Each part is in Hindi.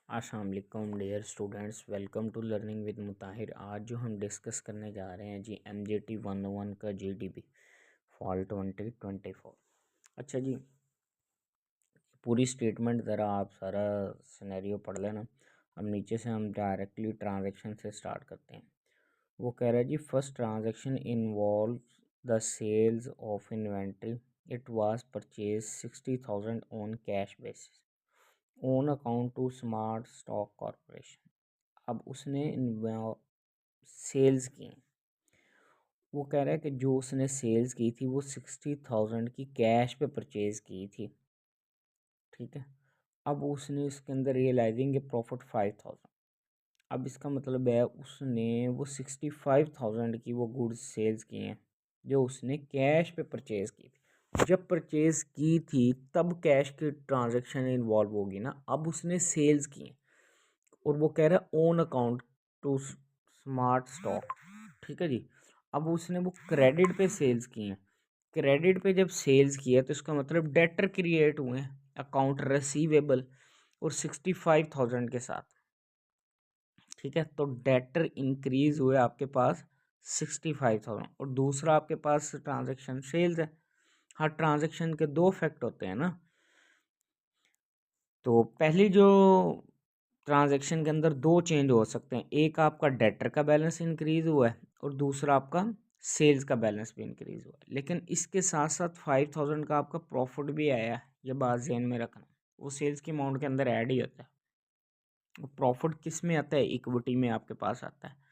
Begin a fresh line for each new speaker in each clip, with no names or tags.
अस्सलाम वालेकुम dear students, welcome to learning with Mutahir. आज जो हम डिस्कस करने जा रहे हैं जी MJT 101 का GDP फॉल 2024। अच्छा जी, पूरी स्टेटमेंट ज़रा आप सारा सिनेरियो पढ़ लेना। अब नीचे से हम डायरेक्टली ट्रांजैक्शन से स्टार्ट करते हैं। वो कह रहा है जी, first transaction involve the sales of inventory. It was purchase 60,000 on cash basis own account to smart stock corporation. अब उसने सेल्स की। वो कह रहा है कि जो उसने सेल्स की थी वो 60,000 की कैश पे परचेज की थी, ठीक है। अब उसने इसके अंदर रियलाइजिंग प्रॉफिट 5,000। अब इसका मतलब है उसने वो 65,000 की वो गुड्स सेल्स की हैं जो उसने कैश पे परचेज की थी। जब परचेज की थी तब कैश की ट्रांजैक्शन इन्वॉल्व होगी ना। अब उसने सेल्स की हैं और वो कह रहा है own account to smart stock, ठीक है जी। अब उसने वो क्रेडिट पे सेल्स की हैं। क्रेडिट पे जब सेल्स किया तो इसका मतलब डेटर क्रिएट हुए हैं, अकाउंट रिसीवेबल और 65,000 के साथ, ठीक है। तो डेटर इंक्रीज हुए आपके पास 65,000 और दूसरा आपके पास ट्रांजैक्शन सेल्स है। हर ट्रांजैक्शन के दो इफेक्ट होते हैं ना। तो पहली जो ट्रांजैक्शन के अंदर दो चेंज हो सकते हैं, एक आपका डेटर का बैलेंस इंक्रीज हुआ है और दूसरा आपका सेल्स का बैलेंस भी इंक्रीज हुआ है। लेकिन इसके साथ साथ 5,000 का आपका प्रॉफिट भी आया है, ये बात ध्यान में रखना। वो सेल्स की अमाउंट के अंदर ऐड ही होता है। प्रॉफिट किस में आता है? इक्विटी में आपके पास आता है।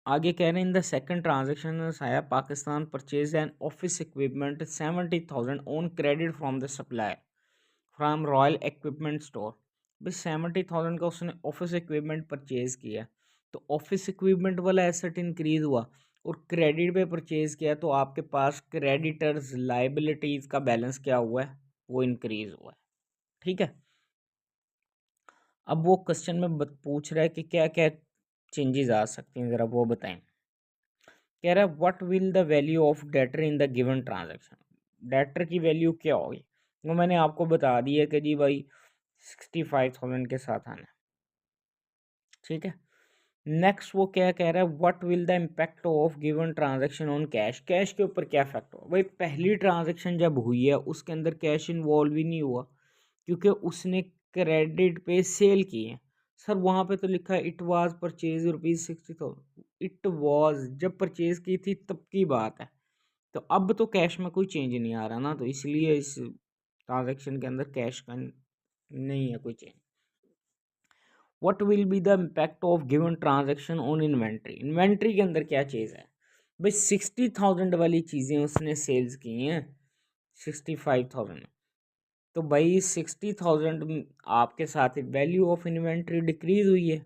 आगे कह रहे हैं, इन द सेकंड ट्रांजैक्शन आया Pakistan purchase an office equipment 70,000 on credit from the supplier from royal equipment store. भाई 70,000 का उसने ऑफिस इक्विपमेंट परचेज किया, तो ऑफिस इक्विपमेंट वाला एसेट इंक्रीज हुआ और क्रेडिट पे परचेज किया तो आपके पास क्रेडिटर्स लाइबिलिटीज का बैलेंस क्या हुआ है? वो इंक्रीज हुआ है, ठीक है। अब वो क्वेश्चन में पूछ रहा है कि क्या क्या चेंजेस आ सकते हैं, ज़रा वो बताएं। कह रहा है what will the value of debtor in the given transaction. Debtor की वैल्यू क्या होगी? वो मैंने आपको बता दी है कि जी भाई 65,000 के साथ आना है, ठीक है। नेक्स्ट वो क्या कह रहा है, what will the impact of given transaction on cash. Cash के ऊपर क्या इफेक्ट होगा? भाई पहली ट्रांजैक्शन जब हुई है उसके अंदर कैश इन्वॉल्व ही नहीं हुआ क्योंकि उसने क्रेडिट पे सेल की है। सर वहाँ पे तो लिखा है it was purchase ₹60,000। It was जब परचेज की थी तब की बात है, तो अब तो कैश में कोई चेंज नहीं आ रहा ना, तो इसलिए इस ट्रांजैक्शन के अंदर कैश का नहीं है कोई change. What will be the impact of given transaction on inventory. Inventory के अंदर क्या चीज़ है? भाई 60,000 वाली चीज़ें उसने सेल्स की हैं 65,000, तो भाई 60,000 आपके साथ वैल्यू ऑफ इन्वेंट्री डिक्रीज हुई है।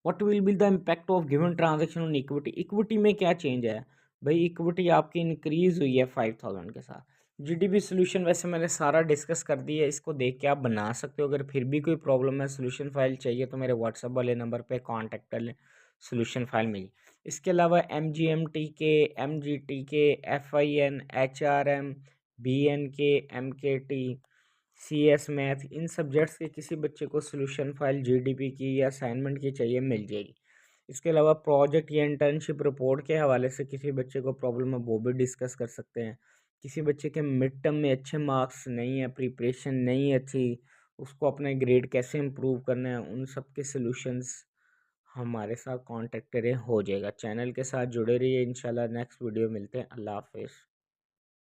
What will be the impact of given transaction on equity. Equity में क्या चेंज है? भाई इक्विटी आपकी इंक्रीज हुई है 5,000 के साथ। जीडीपी सोल्यूशन वैसे मैंने सारा डिस्कस कर दिया है, इसको देख के आप बना सकते हो। अगर फिर भी कोई प्रॉब्लम है, सोल्यूशन फाइल चाहिए तो मेरे व्हाट्सएप वाले नंबर पे कांटेक्ट कर लें, सोल्यूशन फाइल मिली। इसके अलावा MGMT के, MGT के, FIN, HRM, BNK, MKT, CS math, इन सब्जेक्ट्स के किसी बच्चे को सोल्यूशन फाइल जीडीपी की या असाइनमेंट की चाहिए मिल जाएगी। इसके अलावा प्रोजेक्ट या इंटर्नशिप रिपोर्ट के हवाले से किसी बच्चे को प्रॉब्लम है वो भी डिस्कस कर सकते हैं। किसी बच्चे के मिड टर्म में अच्छे मार्क्स नहीं है, प्रिपरेशन नहीं है अच्छी, उसको अपने ग्रेड कैसे इम्प्रूव करना है, उन सब के सोल्यूशंस हमारे साथ कांटेक्ट करें, हो जाएगा। चैनल के साथ जुड़े रहिए। इंशाल्लाह नेक्स्ट वीडियो मिलते हैं। अल्लाह हाफिज़।